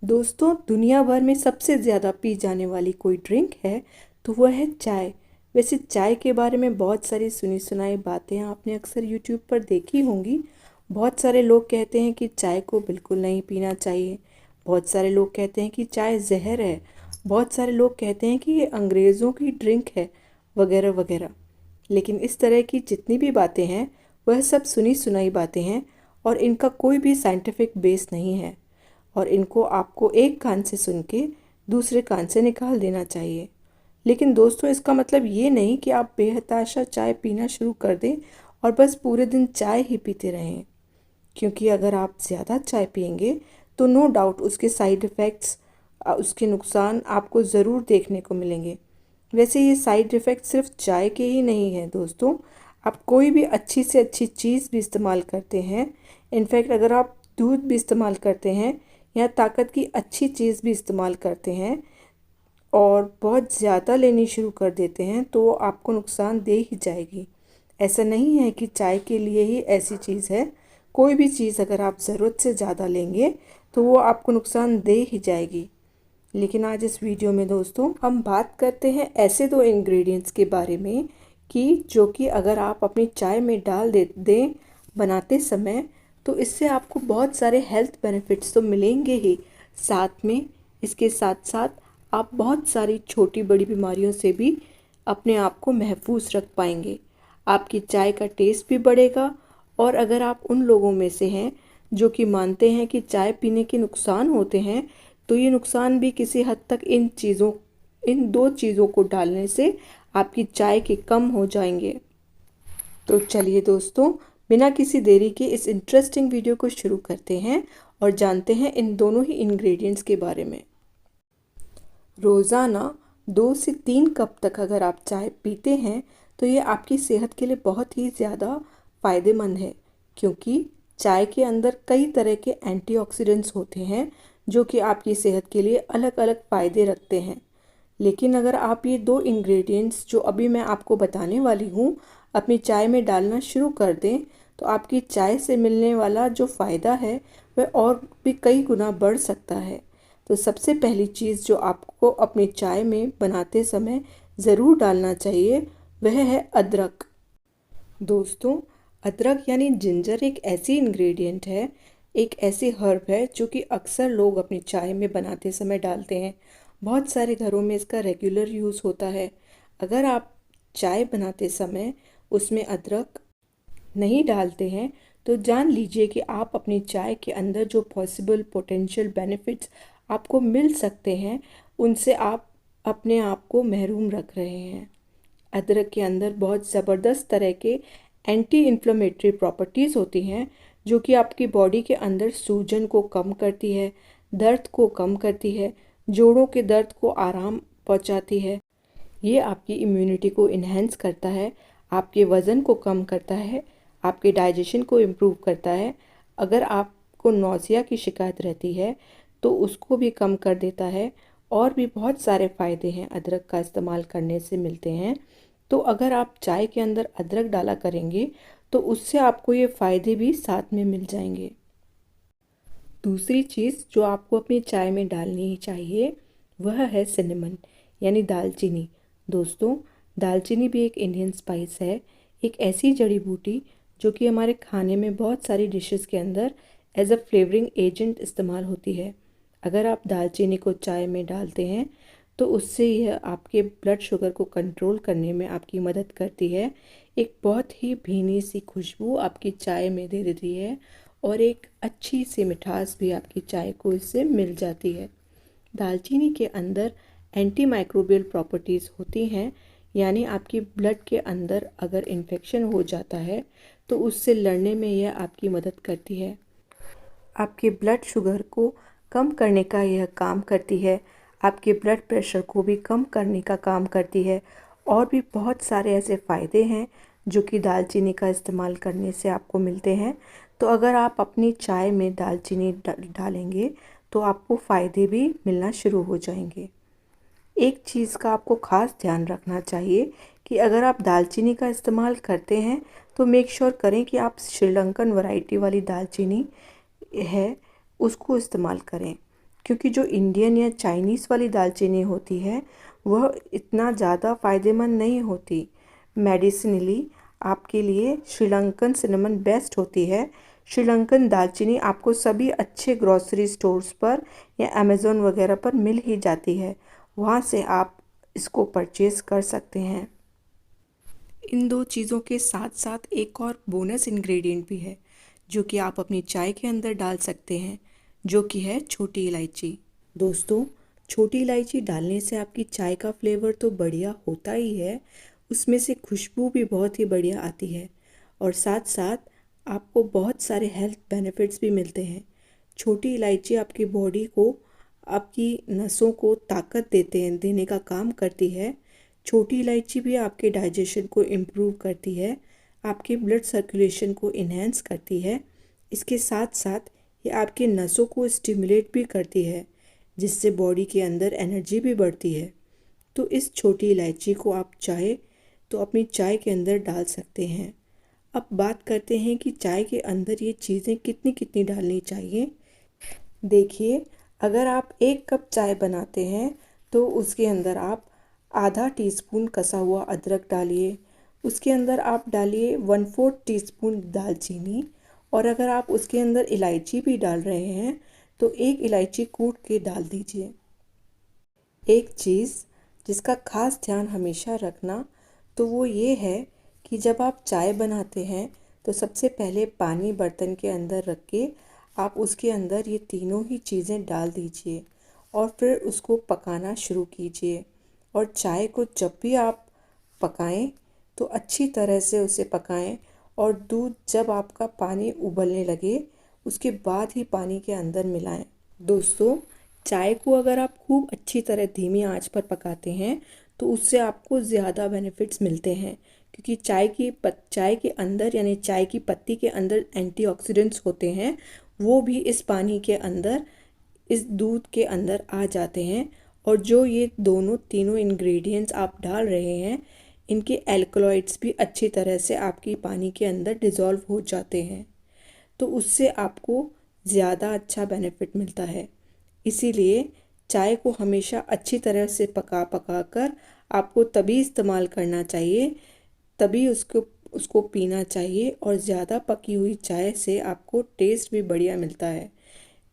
दोस्तों, दुनिया भर में सबसे ज़्यादा पी जाने वाली कोई ड्रिंक है तो वह है चाय। वैसे चाय के बारे में बहुत सारी सुनी सुनाई बातें आपने अक्सर यूट्यूब पर देखी होंगी। बहुत सारे लोग कहते हैं कि चाय को बिल्कुल नहीं पीना चाहिए। बहुत सारे लोग कहते हैं कि चाय जहर है। बहुत सारे लोग कहते हैं कि ये अंग्रेज़ों की ड्रिंक है, वगैरह वगैरह। लेकिन इस तरह की जितनी भी बातें हैं वह सब सुनी सुनाई बातें हैं और इनका कोई भी साइंटिफिक बेस नहीं है। और इनको आपको एक कान से सुन के दूसरे कान से निकाल देना चाहिए। लेकिन दोस्तों, इसका मतलब ये नहीं कि आप बेहताशा चाय पीना शुरू कर दें और बस पूरे दिन चाय ही पीते रहें। क्योंकि अगर आप ज़्यादा चाय पिएंगे तो नो डाउट उसके साइड इफ़ेक्ट्स, उसके नुकसान आपको ज़रूर देखने को मिलेंगे। वैसे ये साइड इफ़ेक्ट सिर्फ चाय के ही नहीं हैं दोस्तों। आप कोई भी अच्छी से अच्छी चीज़ भी इस्तेमाल करते हैं, इनफैक्ट अगर आप दूध भी इस्तेमाल करते हैं या ताकत की अच्छी चीज़ भी इस्तेमाल करते हैं और बहुत ज़्यादा लेनी शुरू कर देते हैं तो वो आपको नुकसान दे ही जाएगी। ऐसा नहीं है कि चाय के लिए ही ऐसी चीज़ है। कोई भी चीज़ अगर आप ज़रूरत से ज़्यादा लेंगे तो वो आपको नुकसान दे ही जाएगी। लेकिन आज इस वीडियो में दोस्तों हम बात करते हैं ऐसे दो इंग्रेडिएंट्स के बारे में कि जो कि अगर आप अपनी चाय में डाल दे दें बनाते समय तो इससे आपको बहुत सारे हेल्थ बेनिफिट्स तो मिलेंगे ही, साथ में इसके साथ साथ आप बहुत सारी छोटी बड़ी बीमारियों से भी अपने आप को महफूज रख पाएंगे। आपकी चाय का टेस्ट भी बढ़ेगा। और अगर आप उन लोगों में से हैं जो कि मानते हैं कि चाय पीने के नुकसान होते हैं तो ये नुकसान भी किसी हद तक इन दो चीज़ों को डालने से आपकी चाय के कम हो जाएंगे। तो चलिए दोस्तों, बिना किसी देरी के इस इंटरेस्टिंग वीडियो को शुरू करते हैं और जानते हैं इन दोनों ही इंग्रेडिएंट्स के बारे में। रोज़ाना 2 से 3 कप तक अगर आप चाय पीते हैं तो ये आपकी सेहत के लिए बहुत ही ज़्यादा फ़ायदेमंद है, क्योंकि चाय के अंदर कई तरह के एंटीऑक्सीडेंट्स होते हैं जो कि आपकी सेहत के लिए अलग अलग फ़ायदे रखते हैं। लेकिन अगर आप ये दो इंग्रेडिएंट्स जो अभी मैं आपको बताने वाली हूँ अपनी चाय में डालना शुरू कर दें तो आपकी चाय से मिलने वाला जो फ़ायदा है वह और भी कई गुना बढ़ सकता है। तो सबसे पहली चीज़ जो आपको अपनी चाय में बनाते समय ज़रूर डालना चाहिए वह है अदरक। दोस्तों, अदरक यानी जिंजर एक ऐसी इंग्रेडिएंट है, एक ऐसी हर्ब है जो कि अक्सर लोग अपनी चाय में बनाते समय डालते हैं। बहुत सारे घरों में इसका रेगुलर यूज़ होता है। अगर आप चाय बनाते समय उसमें अदरक नहीं डालते हैं तो जान लीजिए कि आप अपनी चाय के अंदर जो पॉसिबल पोटेंशियल बेनिफिट्स आपको मिल सकते हैं उनसे आप अपने आप को महरूम रख रहे हैं। अदरक के अंदर बहुत ज़बरदस्त तरह के एंटी इन्फ्लेमेटरी प्रॉपर्टीज़ होती हैं जो कि आपकी बॉडी के अंदर सूजन को कम करती है, दर्द को कम करती है, जोड़ों के दर्द को आराम पहुंचाती है। ये आपकी इम्यूनिटी को इन्हेंस करता है, आपके वज़न को कम करता है, आपके डाइजेशन को इम्प्रूव करता है। अगर आपको नौसिया की शिकायत रहती है तो उसको भी कम कर देता है। और भी बहुत सारे फ़ायदे हैं अदरक का इस्तेमाल करने से मिलते हैं। तो अगर आप चाय के अंदर अदरक डाला करेंगे तो उससे आपको ये फ़ायदे भी साथ में मिल जाएंगे। दूसरी चीज़ जो आपको अपनी चाय में डालनी ही चाहिए वह है सिनेमन यानी दालचीनी। दोस्तों, दालचीनी भी एक इंडियन स्पाइस है, एक ऐसी जड़ी बूटी जो कि हमारे खाने में बहुत सारी डिशेस के अंदर एज अ फ्लेवरिंग एजेंट इस्तेमाल होती है। अगर आप दालचीनी को चाय में डालते हैं तो उससे यह आपके ब्लड शुगर को कंट्रोल करने में आपकी मदद करती है। एक बहुत ही भीनी सी खुशबू आपकी चाय में दे देती है और एक अच्छी सी मिठास भी आपकी चाय को इससे मिल जाती है। दालचीनी के अंदर एंटी माइक्रोबियल प्रॉपर्टीज़ होती हैं, यानी आपकी ब्लड के अंदर अगर इन्फेक्शन हो जाता है तो उससे लड़ने में यह आपकी मदद करती है। आपके ब्लड शुगर को कम करने का यह काम करती है, आपके ब्लड प्रेशर को भी कम करने का काम करती है। और भी बहुत सारे ऐसे फ़ायदे हैं जो कि दालचीनी का इस्तेमाल करने से आपको मिलते हैं। तो अगर आप अपनी चाय में दालचीनी डालेंगे तो आपको फ़ायदे भी मिलना शुरू हो जाएंगे। एक चीज़ का आपको ख़ास ध्यान रखना चाहिए कि अगर आप दालचीनी का इस्तेमाल करते हैं तो मेक श्योर करें कि आप श्रीलंकन वैरायटी वाली दालचीनी है उसको इस्तेमाल करें, क्योंकि जो इंडियन या चाइनीज़ वाली दालचीनी होती है वह इतना ज़्यादा फ़ायदेमंद नहीं होती। मेडिसिनली आपके लिए श्रीलंकन सिनेमन बेस्ट होती है। श्रीलंकन दालचीनी आपको सभी अच्छे ग्रॉसरी स्टोर्स पर या अमेज़ॉन वगैरह पर मिल ही जाती है, वहाँ से आप इसको परचेज़ कर सकते हैं। इन दो चीज़ों के साथ साथ एक और बोनस इंग्रेडिएंट भी है जो कि आप अपनी चाय के अंदर डाल सकते हैं, जो कि है छोटी इलायची। दोस्तों, छोटी इलायची डालने से आपकी चाय का फ्लेवर तो बढ़िया होता ही है, उसमें से खुशबू भी बहुत ही बढ़िया आती है और साथ साथ आपको बहुत सारे हेल्थ बेनिफिट्स भी मिलते हैं। छोटी इलायची आपकी बॉडी को, आपकी नसों को ताकत देने का काम करती है। छोटी इलायची भी आपके डाइजेशन को इम्प्रूव करती है, आपके ब्लड सर्कुलेशन को इन्हेंस करती है। इसके साथ साथ ये आपके नसों को स्टिमुलेट भी करती है, जिससे बॉडी के अंदर एनर्जी भी बढ़ती है। तो इस छोटी इलायची को आप चाहे तो अपनी चाय के अंदर डाल सकते हैं। अब बात करते हैं कि चाय के अंदर ये चीज़ें कितनी कितनी डालनी चाहिए। देखिए, अगर आप 1 कप चाय बनाते हैं तो उसके अंदर आप आधा टीस्पून कसा हुआ अदरक डालिए, उसके अंदर आप डालिए 1/4 टीस्पून दालचीनी, और अगर आप उसके अंदर इलायची भी डाल रहे हैं तो 1 इलायची कूट के डाल दीजिए। एक चीज़ जिसका खास ध्यान हमेशा रखना तो वो ये है कि जब आप चाय बनाते हैं तो सबसे पहले पानी बर्तन के अंदर रख के आप उसके अंदर ये तीनों ही चीज़ें डाल दीजिए और फिर उसको पकाना शुरू कीजिए। और चाय को जब भी आप पकाएं तो अच्छी तरह से उसे पकाएं, और दूध जब आपका पानी उबलने लगे उसके बाद ही पानी के अंदर मिलाएं। दोस्तों, चाय को अगर आप खूब अच्छी तरह धीमी आंच पर पकाते हैं तो उससे आपको ज़्यादा बेनिफिट्स मिलते हैं, क्योंकि चाय के अंदर यानी चाय की पत्ती के अंदर एंटीऑक्सीडेंट्स होते हैं, वो भी इस पानी के अंदर, इस दूध के अंदर आ जाते हैं। और जो ये दोनों तीनों इंग्रेडिएंट्स आप डाल रहे हैं, इनके एल्कलॉइड्स भी अच्छी तरह से आपकी पानी के अंदर डिज़ोल्व हो जाते हैं, तो उससे आपको ज़्यादा अच्छा बेनिफिट मिलता है। इसीलिए चाय को हमेशा अच्छी तरह से पका पका कर आपको तभी इस्तेमाल करना चाहिए, तभी उसको पीना चाहिए, और ज़्यादा पकी हुई चाय से आपको टेस्ट भी बढ़िया मिलता है।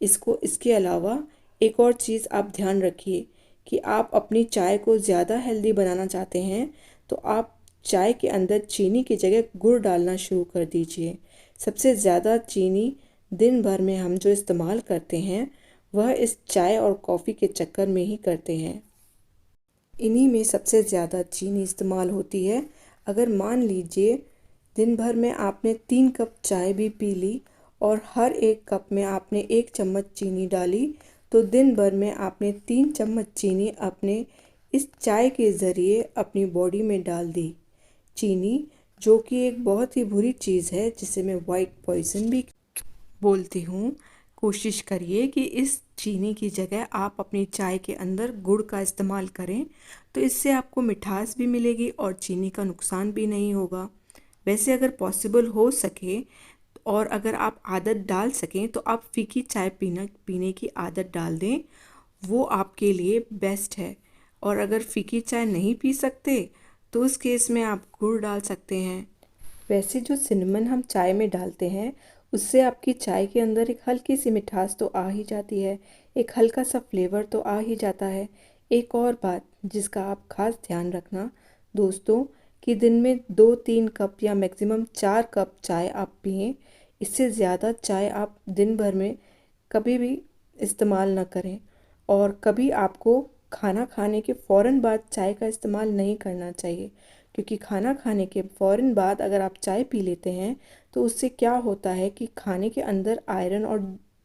इसके अलावा एक और चीज़ आप ध्यान रखिए कि आप अपनी चाय को ज़्यादा हेल्दी बनाना चाहते हैं तो आप चाय के अंदर चीनी की जगह गुड़ डालना शुरू कर दीजिए। सबसे ज़्यादा चीनी दिन भर में हम जो इस्तेमाल करते हैं वह इस चाय और कॉफ़ी के चक्कर में ही करते हैं। इन्हीं में सबसे ज़्यादा चीनी इस्तेमाल होती है। अगर मान लीजिए दिन भर में आपने 3 कप चाय भी पी ली और हर एक कप में आपने 1 चम्मच चीनी डाली, तो दिन भर में आपने 3 चम्मच चीनी अपने इस चाय के ज़रिए अपनी बॉडी में डाल दी। चीनी, जो कि एक बहुत ही बुरी चीज़ है जिसे मैं वाइट पॉइजन भी बोलती हूँ, कोशिश करिए कि इस चीनी की जगह आप अपनी चाय के अंदर गुड़ का इस्तेमाल करें, तो इससे आपको मिठास भी मिलेगी और चीनी का नुकसान भी नहीं होगा। वैसे अगर पॉसिबल हो सके और अगर आप आदत डाल सकें तो आप फीकी चाय पीने की आदत डाल दें, वो आपके लिए बेस्ट है। और अगर फीकी चाय नहीं पी सकते तो उस केस में आप गुड़ डाल सकते हैं। वैसे जो सिनेमन हम चाय में डालते हैं उससे आपकी चाय के अंदर एक हल्की सी मिठास तो आ ही जाती है, एक हल्का सा फ्लेवर तो आ ही जाता है। एक और बात जिसका आप खास ध्यान रखना दोस्तों, कि दिन में 2-3 कप या मैक्सिमम 4 कप चाय आप पिएं। इससे ज़्यादा चाय आप दिन भर में कभी भी इस्तेमाल ना करें, और कभी आपको खाना खाने के फ़ौरन बाद चाय का इस्तेमाल नहीं करना चाहिए, क्योंकि खाना खाने के फ़ौरन बाद अगर आप चाय पी लेते हैं तो उससे क्या होता है कि खाने के अंदर आयरन और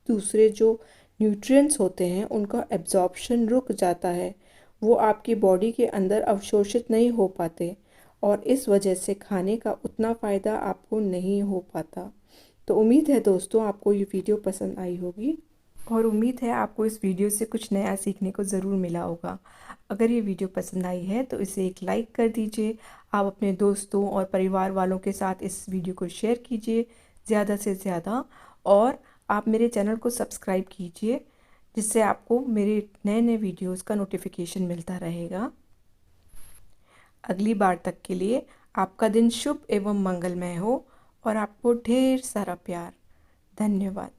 दूसरे जो न्यूट्रिएंट्स होते हैं उनका एब्जॉर्प्शन रुक जाता है, वो आपकी बॉडी के अंदर अवशोषित नहीं हो पाते, और इस वजह से खाने का उतना फ़ायदा आपको नहीं हो पाता। तो उम्मीद है दोस्तों आपको ये वीडियो पसंद आई होगी, और उम्मीद है आपको इस वीडियो से कुछ नया सीखने को ज़रूर मिला होगा। अगर ये वीडियो पसंद आई है तो इसे एक लाइक कर दीजिए। आप अपने दोस्तों और परिवार वालों के साथ इस वीडियो को शेयर कीजिए ज़्यादा से ज़्यादा, और आप मेरे चैनल को सब्सक्राइब कीजिए, जिससे आपको मेरे नए नए वीडियोस का नोटिफिकेशन मिलता रहेगा। अगली बार तक के लिए आपका दिन शुभ एवं मंगलमय हो और आपको ढेर सारा प्यार। धन्यवाद।